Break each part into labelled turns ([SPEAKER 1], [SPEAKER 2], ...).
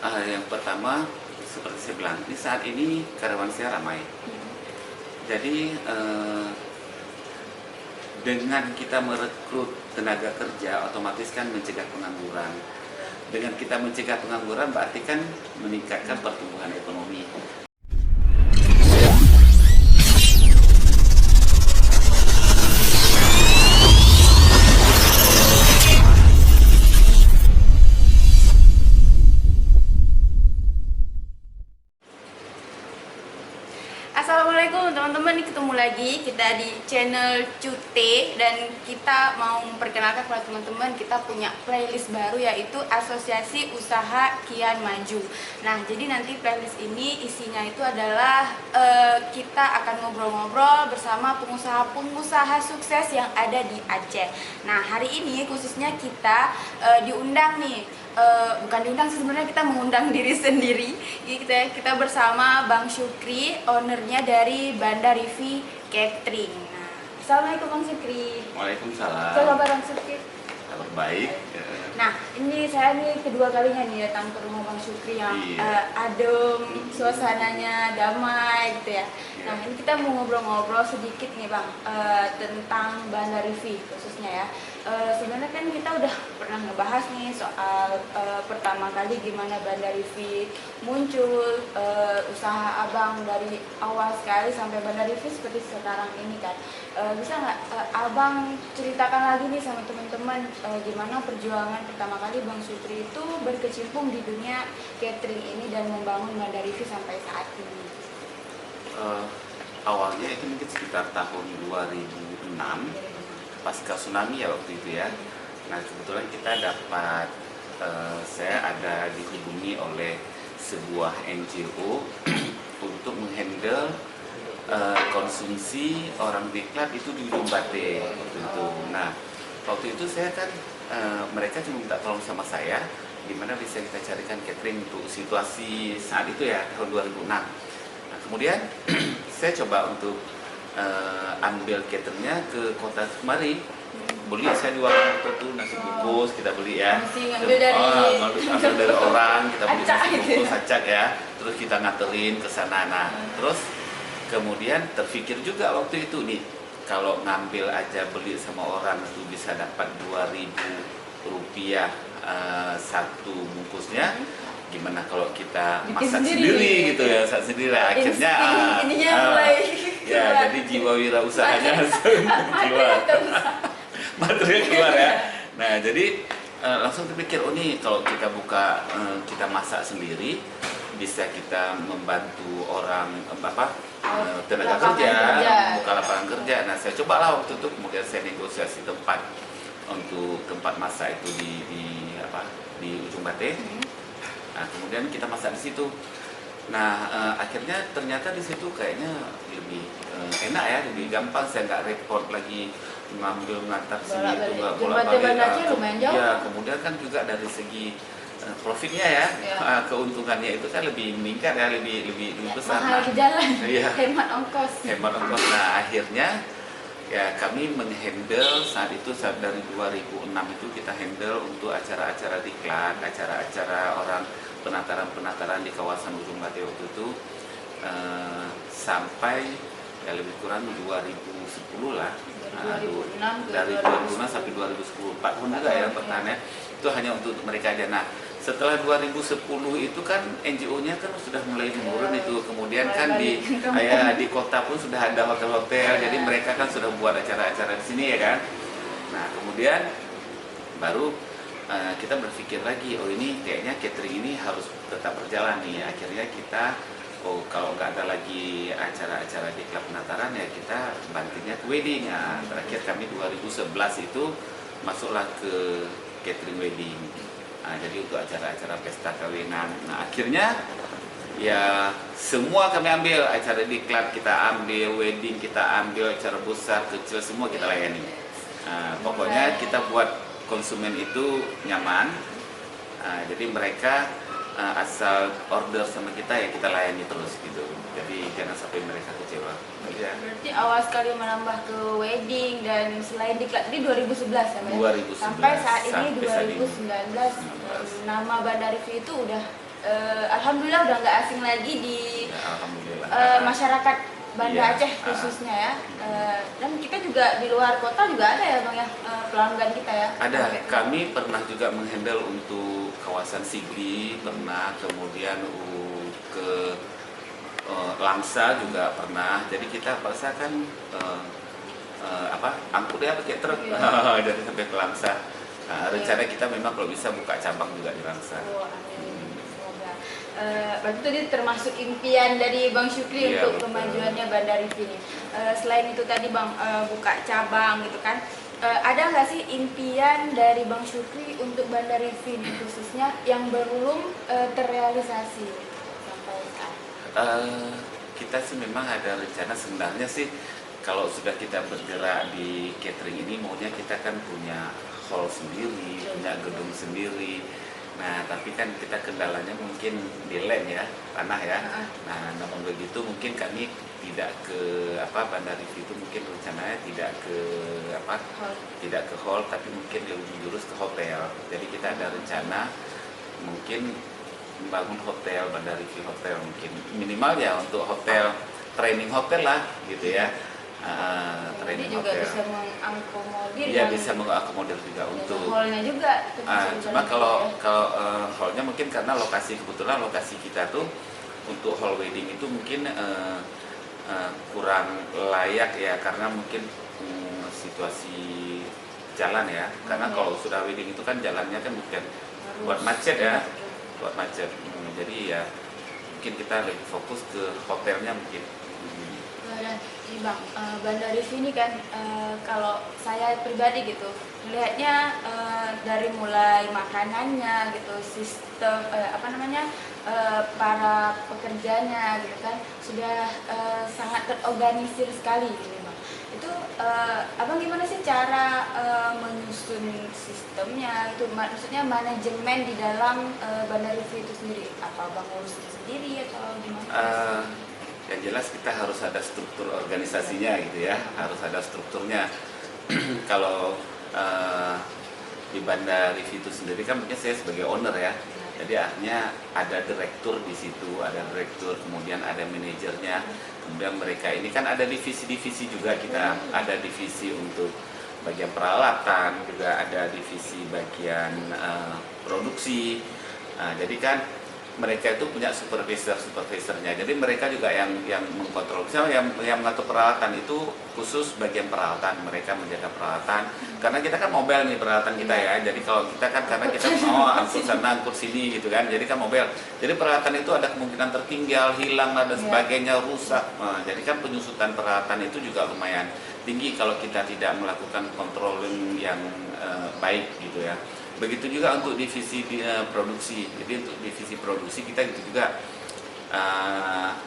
[SPEAKER 1] Yang pertama seperti saya bilang, ini saat ini karyawan saya ramai. Jadi dengan kita merekrut tenaga kerja, otomatis kan mencegah pengangguran. Dengan kita mencegah pengangguran berarti kan meningkatkan pertumbuhan ekonomi.
[SPEAKER 2] Assalamualaikum teman-teman, ketemu lagi kita di channel Cute dan kita mau memperkenalkan kepada teman-teman kita punya playlist baru yaitu Asosiasi Usaha Kian Maju. Nah, jadi nanti playlist ini isinya itu adalah kita akan ngobrol-ngobrol bersama pengusaha-pengusaha sukses yang ada di Aceh. Nah, hari ini khususnya kita diundang nih. Bukan diundang sih, sebenarnya kita mengundang diri sendiri. Kita bersama Bang Syukri, ownernya dari Banda Rivi Catering. Nah, assalamualaikum Bang Syukri.
[SPEAKER 1] Waalaikumsalam.
[SPEAKER 2] Apa kabar Bang Syukri?
[SPEAKER 1] Kabar baik.
[SPEAKER 2] Nah, ini saya kedua kalinya nih datang ke rumah Bang Syukri yang adem, suasananya damai gitu ya. Nah, ini kita mau ngobrol-ngobrol sedikit nih Bang tentang Banda Rivi khususnya ya. Sebenarnya kan kita udah pernah ngebahas nih soal pertama kali gimana Banda Rivi muncul, usaha abang dari awal sekali sampai Banda Rivi seperti sekarang ini kan. Bisa nggak abang ceritakan lagi nih sama teman-teman gimana perjuangan pertama kali Bang Syukri itu berkecimpung di dunia catering ini dan membangun Banda Rivi sampai saat ini?
[SPEAKER 1] Awalnya itu mungkin sekitar tahun 2006 pasca tsunami ya waktu itu ya. Nah, kebetulan kita dapat saya ada dihubungi oleh sebuah NGO untuk menghandle konsumsi orang diklat itu di Ujung Bate waktu itu. Nah, waktu itu saya kan mereka cuma minta tolong sama saya gimana bisa kita carikan catering untuk situasi saat itu ya, tahun 2006. Nah, kemudian saya coba untuk ambil cateringnya ke kota kemari, beli saya di warung itu nasi bungkus kita beli ya,
[SPEAKER 2] ambil
[SPEAKER 1] dari orang kita beli
[SPEAKER 2] acak
[SPEAKER 1] nasi
[SPEAKER 2] gitu
[SPEAKER 1] bungkus acak ya, terus kita nganterin ke sana. Nah, terus kemudian terpikir juga waktu itu nih, kalau ngambil aja beli sama orang itu bisa dapat 2.000 rupiah satu bungkusnya. Gimana kalau kita masak sendiri gitu ya, masak sendiri lah. Akhirnya
[SPEAKER 2] mulai
[SPEAKER 1] ya jadi jiwa wirausahanya langsung keluar, material keluar ya. Nah, jadi langsung terpikir, oh nih kalau kita buka, kita masak sendiri, bisa kita membantu orang tenaga kerja, buka lapangan kerja. Nah, saya cobalah waktu itu, kemudian saya negosiasi tempat untuk tempat masak itu di Ujung Bate. Nah, kemudian kita masak di situ. Nah, akhirnya ternyata di situ kayaknya lebih enak ya, lebih gampang. Saya nggak repot lagi ngantar sini itu, nggak bolak-balik. Ya, kemudian kan juga dari segi profitnya ya, keuntungannya itu kan lebih meningkat ya, lebih besar.
[SPEAKER 2] Mahal di jalan,
[SPEAKER 1] iya,
[SPEAKER 2] hemat ongkos.
[SPEAKER 1] Nah, akhirnya ya kami menghandle saat dari 2006 itu kita handle untuk acara-acara diklat, acara-acara orang penataran di kawasan Ujung Bate waktu itu sampai ya lebih kurang 2010 lah. Dari 2006 sampai 2010, 4 tahun juga ya bertahannya. Itu hanya untuk mereka aja. Nah, setelah 2010 itu kan NGO-nya kan sudah mulai menurun itu, kemudian kan di kota pun sudah ada hotel-hotel, jadi mereka kan sudah buat acara-acara di sini ya kan. Nah, kemudian baru kita berpikir lagi, oh ini kayaknya catering ini harus tetap berjalan nih. Akhirnya kita, kalau nggak ada lagi acara-acara di klub penataran ya kita bantingnya ke wedding. Nah, terakhir kami 2011 itu masuklah ke catering wedding. Nah, jadi untuk acara-acara pesta kawinan. Nah, akhirnya ya semua kami ambil, acara diklat kita ambil, wedding kita ambil, acara besar kecil semua kita layani. Nah, pokoknya kita buat konsumen itu nyaman. Nah, jadi mereka asal order sama kita ya kita layani terus gitu. Jadi jangan sampai mereka kecewa. Ya.
[SPEAKER 2] Berarti awal sekali menambah ke wedding dan selain diklat di 2011 ya,
[SPEAKER 1] 2011
[SPEAKER 2] sampai saat ini
[SPEAKER 1] sampai
[SPEAKER 2] 2019 nama Banda Rivi itu udah alhamdulillah udah nggak asing lagi di
[SPEAKER 1] Ya, alhamdulillah.
[SPEAKER 2] Masyarakat Banda
[SPEAKER 1] Iya.
[SPEAKER 2] Aceh khususnya ya. Dan kita juga di luar kota juga ada ya Bang ya, pelanggan kita ya.
[SPEAKER 1] Ada, kami pernah juga menghandle untuk kawasan Sigli, pernah, kemudian ke Langsa juga pernah. Jadi kita pasakan angkut ya pakai truk dari sampai ke Langsa. Nah, rencana kita memang kalau bisa buka cabang juga di Langsa.
[SPEAKER 2] Oh, amin. Semoga. Berarti tadi termasuk impian dari Bang Syukri
[SPEAKER 1] Iya,
[SPEAKER 2] untuk
[SPEAKER 1] betul.
[SPEAKER 2] kemajuannya Bandar Rifi ini. Selain itu tadi Bang buka cabang gitu kan, ada nggak sih impian dari Bang Syukri untuk Bandar Rifi ini khususnya yang belum terrealisasi sampai saat?
[SPEAKER 1] Kita sih memang ada rencana sebenarnya sih kalau sudah kita bergerak di catering ini maunya kita kan punya hall sendiri, punya gedung sendiri. Nah, tapi kan kita kendalanya mungkin di land ya, tanah ya. Nah, namun begitu mungkin kami tidak ke Bandar Rifi itu mungkin rencananya tidak ke tidak ke hall, tapi mungkin lebih jurus ke hotel. Jadi kita ada rencana mungkin membangun hotel, Bandar Rifi Hotel mungkin minimal ya untuk hotel, training hotel lah gitu ya. Training
[SPEAKER 2] Jadi juga
[SPEAKER 1] hotel.
[SPEAKER 2] bisa mengakomodir
[SPEAKER 1] Iya,
[SPEAKER 2] yang
[SPEAKER 1] bisa mengakomodir juga untuk
[SPEAKER 2] hallnya juga.
[SPEAKER 1] cuma kalau hallnya mungkin karena kebetulan lokasi kita tuh untuk hall wedding itu mungkin kurang layak ya karena mungkin situasi jalan ya. Karena kalau sudah wedding itu kan jalannya kan bukan buat macet ya, buat macet. Jadi ya mungkin kita lebih fokus ke hotelnya mungkin.
[SPEAKER 2] Dan ini Bang, Bandar Rifi ini kan kalau saya pribadi gitu melihatnya dari mulai makanannya gitu, sistem para pekerjanya gitu kan sudah sangat terorganisir sekali gitu Bang. Itu Abang gimana sih cara menyusun sistemnya itu, maksudnya manajemen di dalam Bandar Rifi itu sendiri? Apa Abang ngurusin sendiri atau gimana?
[SPEAKER 1] Yang jelas kita harus ada struktur organisasinya gitu ya, harus ada strukturnya. Kalau di Bandar Rifi itu sendiri kan mungkin saya sebagai owner ya, jadi artinya ada direktur di situ, ada direktur, kemudian ada manajernya, kemudian mereka ini kan ada divisi-divisi juga kita, ada divisi untuk bagian peralatan, juga ada divisi bagian produksi. Jadi kan mereka itu punya supervisornya, jadi mereka juga yang mengkontrol. Misalnya yang mengatur peralatan itu khusus bagian peralatan, mereka menjaga peralatan. Karena kita kan mobile nih peralatan kita ya, jadi kalau kita kan karena kita mau angkut sana angkut sini gitu kan, jadi kan mobile. Jadi peralatan itu ada kemungkinan tertinggal, hilang dan sebagainya, rusak. Nah, jadi kan penyusutan peralatan itu juga lumayan tinggi kalau kita tidak melakukan controlling yang baik gitu ya. Begitu juga untuk divisi produksi. Jadi untuk divisi produksi kita gitu juga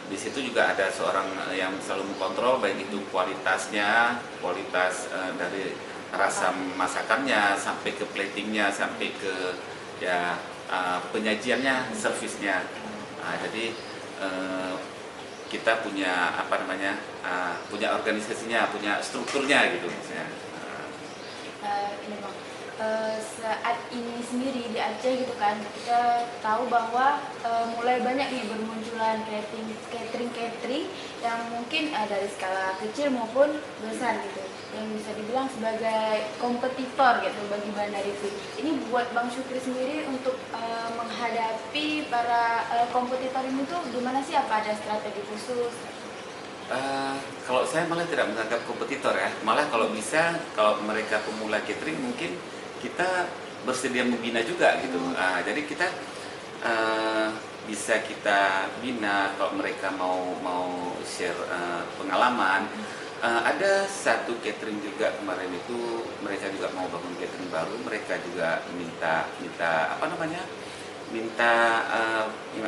[SPEAKER 1] di situ juga ada seorang yang selalu mengontrol baik itu kualitasnya, kualitas dari rasa masakannya sampai ke platingnya, sampai ke penyajiannya, servisnya. Jadi kita punya punya organisasinya, punya strukturnya gitu misalnya.
[SPEAKER 2] Ini Bang, saat ini sendiri di Aceh gitu kan kita tahu bahwa mulai banyak nih bermunculan catering yang mungkin dari skala kecil maupun besar gitu, yang bisa dibilang sebagai kompetitor gitu bagi Bandar Rifi. Ini buat Bang Syukri sendiri untuk menghadapi para kompetitor ini tuh gimana sih, apa ada strategi khusus?
[SPEAKER 1] Kalau saya malah tidak menganggap kompetitor ya, malah kalau bisa kalau mereka pemula catering mungkin kita bersedia membina juga gitu. Jadi kita bisa kita bina kalau mereka mau share pengalaman. Ada satu catering juga kemarin itu mereka juga mau bangun catering baru, mereka juga minta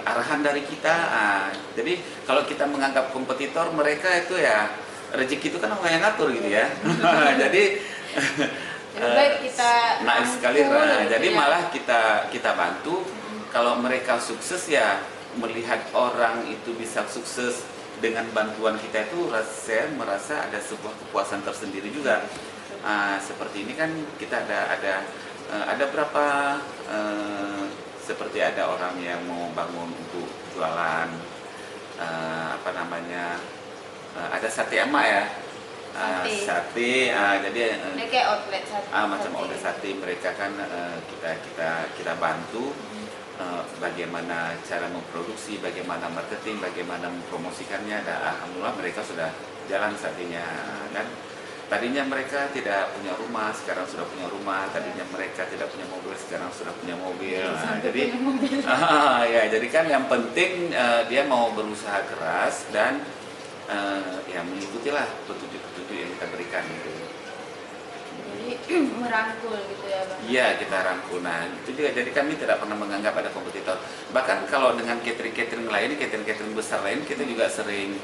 [SPEAKER 1] arahan dari kita. Jadi kalau kita menganggap kompetitor, mereka itu ya rezeki itu kan orang yang ngatur gitu ya. Jadi
[SPEAKER 2] baik kita
[SPEAKER 1] naik sekali.
[SPEAKER 2] gitu
[SPEAKER 1] Jadi
[SPEAKER 2] ya.
[SPEAKER 1] malah kita bantu. Kalau mereka sukses ya melihat orang itu bisa sukses dengan bantuan kita itu saya merasa ada sebuah kepuasan tersendiri juga. Seperti ini kan kita ada berapa seperti ada orang yang mau bangun untuk jualan apa namanya, ada sate emak ya, sate, jadi
[SPEAKER 2] Ini kayak outlet sate.
[SPEAKER 1] macam outlet sate mereka kan, kita bantu bagaimana cara memproduksi, bagaimana marketing, bagaimana mempromosikannya. Dan alhamdulillah mereka sudah jalan satenya. Dan tadinya mereka tidak punya rumah, sekarang sudah punya rumah. Tadinya mereka tidak punya mobil, sekarang sudah punya mobil. Nah, jadi ya, jadi kan yang penting dia mau berusaha keras dan ya mengikutilah petunjuk-petunjuk yang kita berikan gitu.
[SPEAKER 2] Jadi merangkul gitu ya Bang?
[SPEAKER 1] Iya, kita rangkul. Nah itu juga, jadi kami tidak pernah menganggap ada kompetitor. Bahkan kalau dengan catering-catering lain, catering-catering besar lain, kita juga sering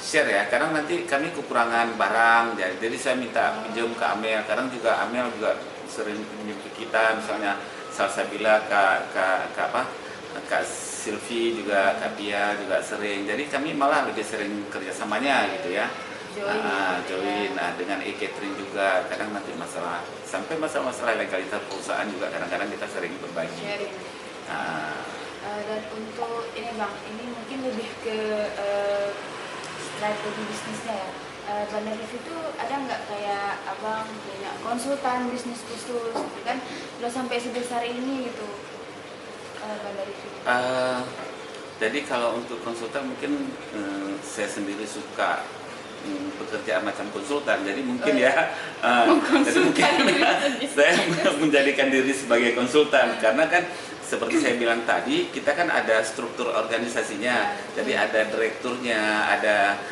[SPEAKER 1] share ya. Kadang nanti kami kekurangan barang, jadi saya minta pinjam ke Amel. Kadang juga Amel juga sering pinjam ke kita, misalnya Salsabila, Kak Silvi juga, Kak Pia juga sering. Jadi kami malah lebih sering kerjasamanya gitu ya. Join. Nah, dengan e-catering juga kadang nanti sampai masalah legalitas perusahaan juga kadang-kadang kita sering berbagi.
[SPEAKER 2] Dan untuk ini Bang, ini mungkin lebih ke strategi bisnisnya ya. Bandar Review itu ada nggak kayak Abang punya konsultan bisnis khusus gitu kan, udah sampai sebesar ini gitu Bandar Review?
[SPEAKER 1] Jadi kalau untuk konsultan mungkin saya sendiri suka pekerjaan macam konsultan, jadi mungkin jadi mungkin saya menjadikan diri sebagai konsultan, karena kan seperti saya bilang tadi, kita kan ada struktur organisasinya, jadi ada direkturnya, ada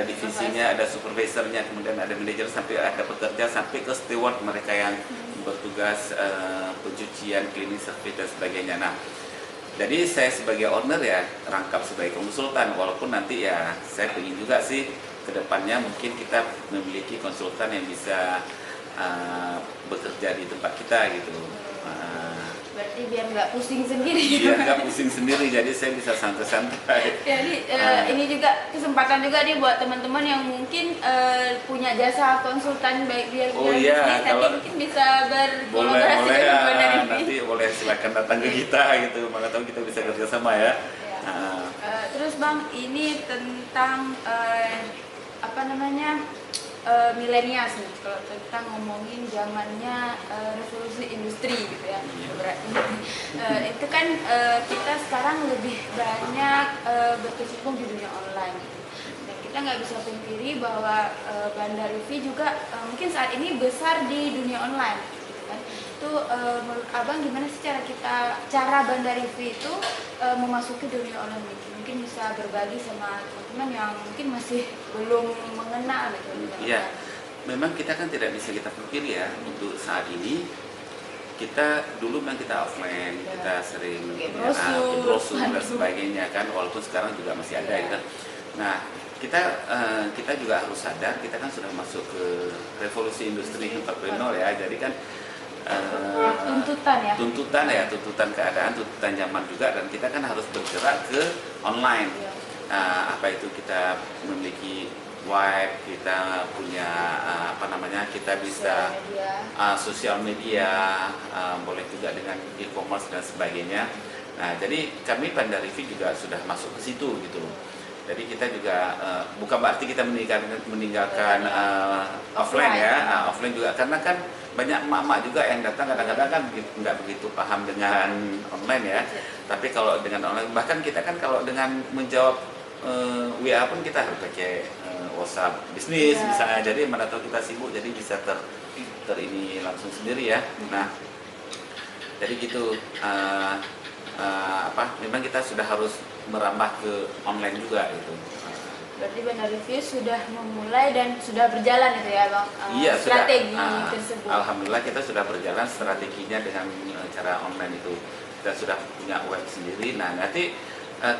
[SPEAKER 1] divisinya, ada supervisornya, kemudian ada manajer, sampai ada pekerja, sampai ke steward, mereka yang bertugas pencucian, cleaning service dan sebagainya. Nah, jadi saya sebagai owner ya rangkap sebagai konsultan, walaupun nanti ya saya ingin juga sih kedepannya mungkin kita memiliki konsultan yang bisa bekerja di tempat kita gitu.
[SPEAKER 2] Berarti biar nggak pusing sendiri.
[SPEAKER 1] Biar nggak pusing sendiri, jadi saya bisa santai-santai.
[SPEAKER 2] Jadi ini juga kesempatan juga nih buat teman-teman yang mungkin punya jasa konsultan baik biar bisnis, nanti mungkin bisa berkolaborasi dengan Bandar Review.
[SPEAKER 1] Nanti boleh silakan datang ke kita gitu, mana tahu kita bisa kerjasama ya.
[SPEAKER 2] Terus Bang, ini tentang milenials nih, kalau kita ngomongin zamannya revolusi industri gitu ya, berarti itu kan kita sekarang lebih banyak berkecimpung di dunia online gitu. Dan kita nggak bisa pungkiri bahwa Bandar Review juga mungkin saat ini besar di dunia online gitu kan. Itu menurut Abang gimana sih cara Bandar Review itu memasuki dunia online gitu? Mungkin bisa berbagi sama teman-teman yang mungkin masih belum mengenal gitu.
[SPEAKER 1] Iya, memang kita kan tidak bisa kita pungkiri ya, untuk saat ini kita dulu memang kita offline, kita sering brosur dan sebagainya kan, walaupun sekarang juga masih ada gitu. Nah, kita juga harus sadar, kita kan sudah masuk ke revolusi industri 4.0 ya, jadi kan tuntutan keadaan, tuntutan zaman juga, dan kita kan harus bergerak ke online. Apa itu, kita memiliki web, kita punya kita bisa sosial media, boleh juga dengan e-commerce dan sebagainya. Nah, jadi kami Bandar Review juga sudah masuk ke situ gitu. Jadi kita juga bukan berarti kita meninggalkan offline ya, offline juga, karena kan banyak emak-emak juga yang datang kadang-kadang kan nggak begitu paham dengan online ya. Tapi kalau dengan online, bahkan kita kan kalau dengan menjawab WA pun kita harus pakai WhatsApp bisnis misalnya. Jadi mana tahu kita sibuk, jadi bisa ini langsung sendiri ya. Nah, jadi gitu. Memang kita sudah harus merambah ke online juga gitu.
[SPEAKER 2] Berarti Bandar Review sudah memulai dan sudah berjalan itu ya Bang?
[SPEAKER 1] Iya,
[SPEAKER 2] strategi
[SPEAKER 1] tersebut. Alhamdulillah kita sudah berjalan strateginya dengan cara online itu. Kita sudah punya web sendiri. Nah, nanti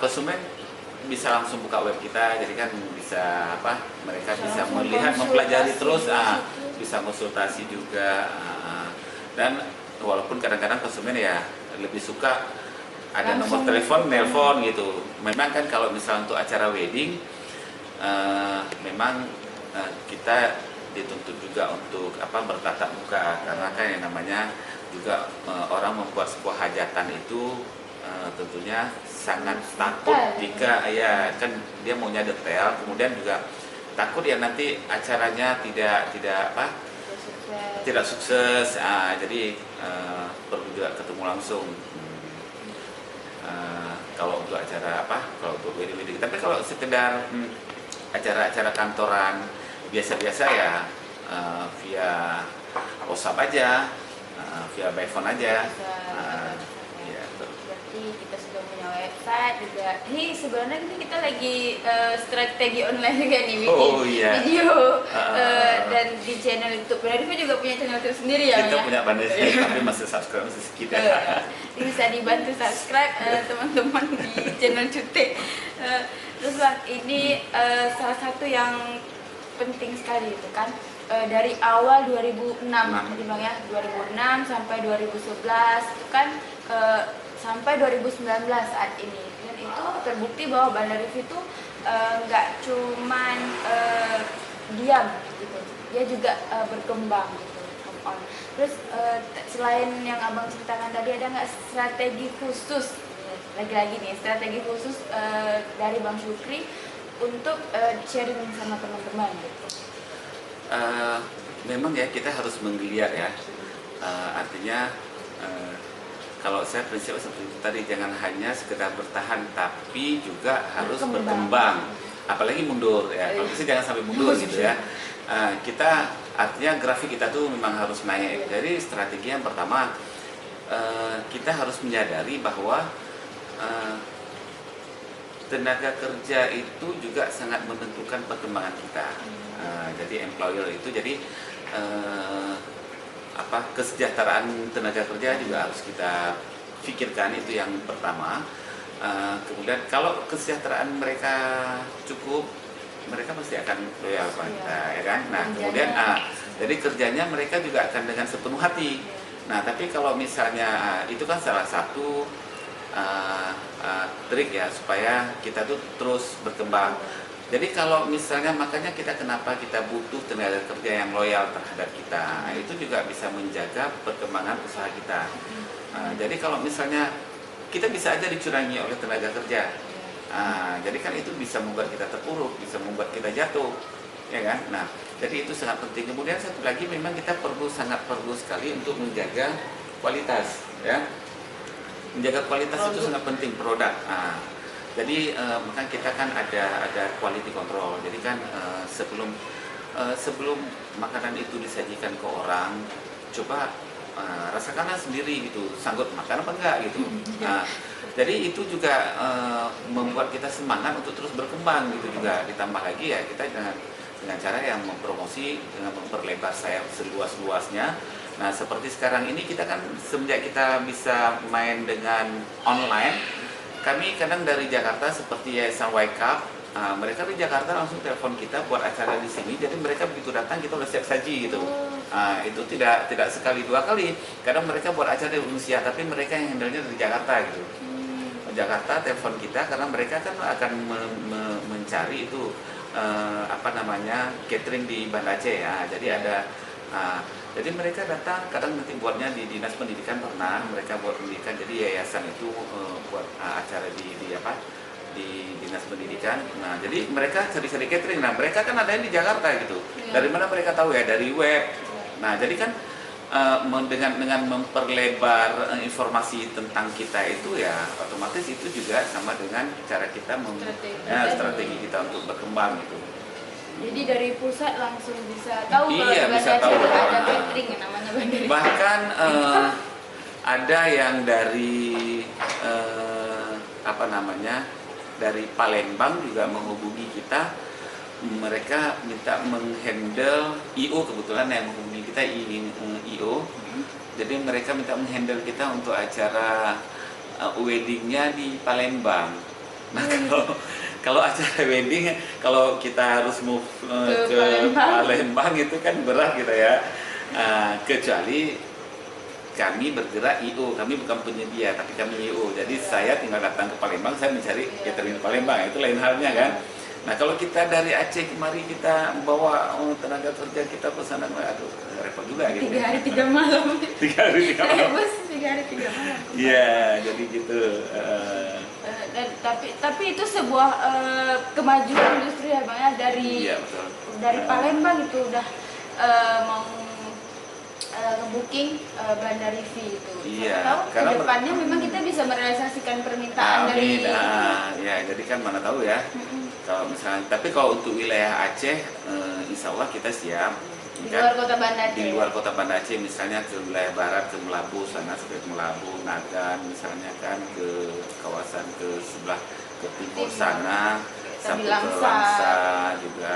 [SPEAKER 1] konsumen bisa langsung buka web kita, jadi kan bisa mereka bisa melihat, mempelajari terus, bisa konsultasi juga. Dan walaupun kadang-kadang konsumen ya lebih suka ada nomor telepon, nelpon gitu. Memang kan kalau misalnya untuk acara wedding, memang kita dituntut juga untuk bertatap muka, karena kan yang namanya juga orang membuat sebuah hajatan itu tentunya sangat takut jika ya kan dia maunya detail, kemudian juga takut ya nanti acaranya tidak sukses. Jadi perlu juga ketemu langsung. Kalau untuk acara kalau untuk wedding. Tapi kalau sekedar acara-acara kantoran biasa-biasa ya via WhatsApp aja, via by phone aja.
[SPEAKER 2] Ya, berarti kita sudah punya website juga. Ini sebenarnya kita lagi strategi online juga nih bikin video dan di channel YouTube. Benar juga punya channel YouTube sendiri ya?
[SPEAKER 1] Kita punya banyak sih, tapi masih subscribe masih sedikit ya.
[SPEAKER 2] Bisa dibantu subscribe teman-teman di channel Cute. Terus Bang, ini salah satu yang penting sekali itu kan dari awal 2006 tadi Bang ya, 2006 sampai 2011 itu kan sampai 2019 saat ini, dan itu terbukti bahwa Bandar Review itu nggak cuman diam gitu, dia juga berkembang gitu. Terus selain yang Abang ceritakan tadi, ada nggak strategi khusus, lagi-lagi nih strategi khusus dari Bang Syukri untuk sharing sama teman-teman gitu?
[SPEAKER 1] Memang ya kita harus menggeliat ya, artinya kalau saya prinsip seperti itu tadi, jangan hanya sekedar bertahan tapi juga harus berkembang, apalagi mundur ya. Kalau bisa jangan sampai mundur gitu ya. Kita artinya grafik kita tuh memang harus naik. Jadi strategi yang pertama, kita harus menyadari bahwa tenaga kerja itu juga sangat menentukan perkembangan kita. Jadi employer itu kesejahteraan tenaga kerja juga harus kita pikirkan, itu yang pertama. Kemudian kalau kesejahteraan mereka cukup, mereka pasti akan loyal pada kita, ya kan? Nah, kemudian jadi kerjanya mereka juga akan dengan sepenuh hati. Nah, tapi kalau misalnya itu kan salah satu trik ya supaya kita tuh terus berkembang. Jadi kalau misalnya, makanya kenapa kita butuh tenaga kerja yang loyal terhadap kita, itu juga bisa menjaga perkembangan usaha kita. Jadi kalau misalnya kita bisa aja dicurangi oleh tenaga kerja, jadi kan itu bisa membuat kita terpuruk, bisa membuat kita jatuh, ya kan? Nah, jadi itu sangat penting. Kemudian satu lagi, memang kita sangat perlu sekali untuk menjaga kualitas, ya. Menjaga kualitas itu sangat penting, produk. Jadi makanya kita kan ada quality control. Jadi kan sebelum makanan itu disajikan ke orang, coba rasakanlah sendiri gitu, sanggup makan apa enggak gitu. Jadi itu juga membuat kita semangat untuk terus berkembang gitu juga. Ditambah lagi ya kita dengan cara yang mempromosi, dengan memperlebar sayap seluas-luasnya. Nah, seperti sekarang ini kita kan semenjak kita bisa main dengan online, kami kadang dari Jakarta seperti Yayasan Wake Up, mereka di Jakarta langsung telepon kita buat acara di sini. Jadi mereka begitu datang kita udah siap saji gitu. Itu tidak sekali dua kali. Kadang mereka buat acara di Indonesia, tapi mereka yang handle-nya dari Jakarta gitu. Jakarta telepon kita karena mereka kan akan mencari itu catering di Banda Aceh ya. Jadi jadi mereka datang, kadang nanti buatnya di dinas pendidikan, pernah mereka buat pendidikan. Jadi yayasan itu buat acara di dinas pendidikan. Nah, jadi mereka cari-cari catering. Nah, mereka kan ada di Jakarta gitu. Dari mana mereka tahu ya? Dari web. Nah, jadi kan dengan memperlebar informasi tentang kita itu ya otomatis itu juga sama dengan cara kita strategi kita untuk berkembang gitu.
[SPEAKER 2] Jadi dari pusat langsung bisa tahu kalau
[SPEAKER 1] bisa tahu.
[SPEAKER 2] Ada catering namanya Bandar. Bahkan
[SPEAKER 1] ada yang dari dari Palembang juga menghubungi kita. Mereka minta menghandle IO, kebetulan yang menghubungi kita IO. Jadi mereka minta menghandle kita untuk acara weddingnya di Palembang. Nah, kalau acara wedding, kalau kita harus move ke Palembang itu kan berat gitu ya. Kecuali kami bergerak IO, kami bukan penyedia tapi kami IO. Jadi saya tinggal datang ke Palembang, saya mencari catering di Palembang, itu lain halnya kan. Nah kalau kita dari Aceh kemari kita bawa tenaga kerja kita ke sana, aduh repot juga gitu.
[SPEAKER 2] 3 hari 3 malam.
[SPEAKER 1] 3 hari 3 malam.
[SPEAKER 2] Bos 3 hari 3 malam.
[SPEAKER 1] Iya, jadi gitu.
[SPEAKER 2] Tapi itu sebuah kemajuan industri ya Bang ya,
[SPEAKER 1] Iya, betul.
[SPEAKER 2] dari Palembang itu udah mau nge-booking Bandar Rivi itu.
[SPEAKER 1] Iya,
[SPEAKER 2] Siapa tahu ke
[SPEAKER 1] karena
[SPEAKER 2] depannya memang kita bisa merealisasikan permintaan dari
[SPEAKER 1] ya jadi kan mana tahu ya. Kalau misalnya, tapi kalau untuk wilayah Aceh, insya Allah kita siap.
[SPEAKER 2] di luar kota Banda Aceh.
[SPEAKER 1] Di luar kota Banda Aceh, misalnya ke wilayah barat, ke Melabu sana sampai ke Melabu, Nagan, misalnya kan ke kawasan ke sebelah ke timur sana, sampai ke Langsa juga,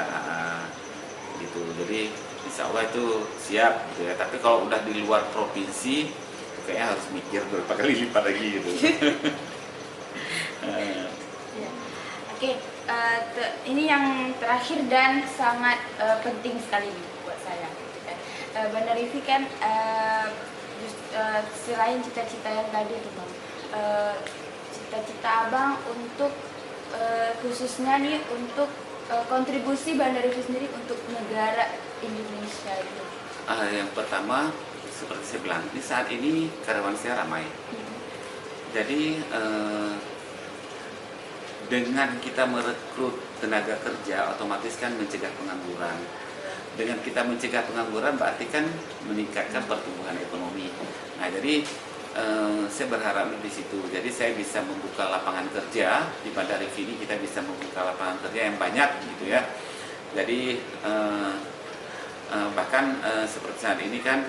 [SPEAKER 1] gitu. Jadi insya Allah itu siap, gitu ya. Tapi kalau udah di luar provinsi, kayaknya harus mikir berapa kali lipat lagi gitu.
[SPEAKER 2] Oke, ini yang terakhir dan sangat penting sekali buat saya. Bandar Rivi kan selain cita-cita yang tadi itu Bang, cita-cita Abang untuk khususnya nih untuk kontribusi Bandar Rivi sendiri untuk negara Indonesia itu.
[SPEAKER 1] Yang pertama seperti saya bilang, di saat ini karyawan saya ramai. Jadi dengan kita merekrut tenaga kerja, otomatis kan mencegah pengangguran. Dengan kita mencegah pengangguran berarti kan meningkatkan pertumbuhan ekonomi. Nah, jadi saya berharap di situ. Jadi saya bisa membuka lapangan kerja di Bandar Rivi ini, kita bisa membuka lapangan kerja yang banyak gitu ya. Jadi bahkan seperti saat ini kan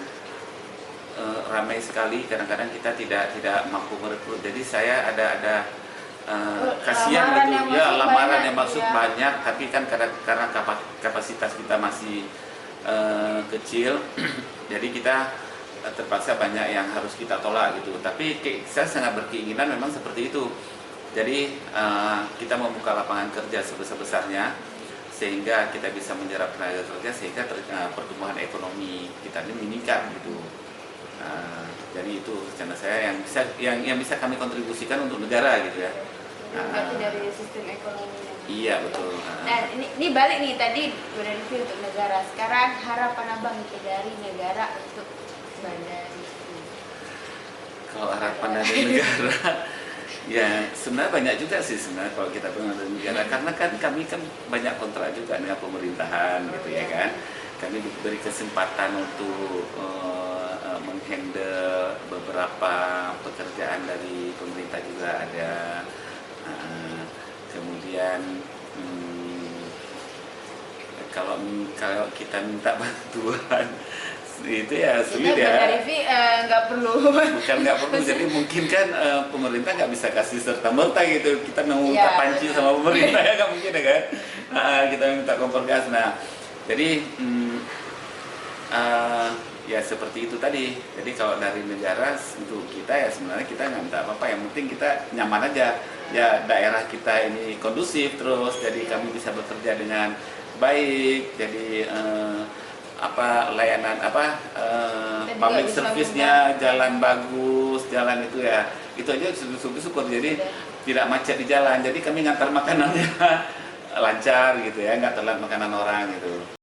[SPEAKER 1] ramai sekali. Kadang-kadang kita tidak mampu merekrut. Jadi saya ada kasihan gitu ya, lamaran yang masuk banyak, tapi kan karena kapasitas kita masih kecil, jadi kita terpaksa banyak yang harus kita tolak gitu. Tapi saya sangat berkeinginan memang seperti itu. Jadi kita membuka lapangan kerja sebesar-besarnya sehingga kita bisa menyerap tenaga kerja, sehingga pertumbuhan ekonomi kita ini meningkat gitu. Jadi itu rencana saya yang bisa kami kontribusikan untuk negara gitu ya.
[SPEAKER 2] Berarti dari sistem ekonomi.
[SPEAKER 1] Iya betul.
[SPEAKER 2] Nah ini balik nih tadi Bandar Rivi untuk negara. Sekarang harapan Abang itu dari negara untuk Bandar Rivi.
[SPEAKER 1] Kalau harapan dari negara, ya sebenarnya banyak juga sih sebenarnya kalau kita bilang dari negara, karena kan kami kan banyak kontrak juga dengan pemerintahan gitu ya kan. Kami diberi kesempatan untuk menghandle beberapa pekerjaan dari pemerintah juga ada. Kemudian kalau kita minta bantuan itu ya sulit ya.
[SPEAKER 2] Bandar Rivi nggak perlu.
[SPEAKER 1] Bukan nggak perlu, jadi mungkin kan pemerintah nggak bisa kasih serta merta gitu. Kita mau minta panci sama pemerintah ya nggak mungkin ya kan. Kita minta kompor gas. Nah jadi ya seperti itu tadi. Jadi kalau dari negara untuk kita ya sebenarnya kita nggak minta apa-apa, yang penting kita nyaman aja. Ya daerah kita ini kondusif terus, jadi kami bisa bekerja dengan baik. Jadi layanan public service-nya jalan bagus, jalan itu ya itu aja syukur. Jadi tidak macet di jalan. Jadi kami ngantar makanannya lancar gitu ya, nggak telat makanan orang gitu.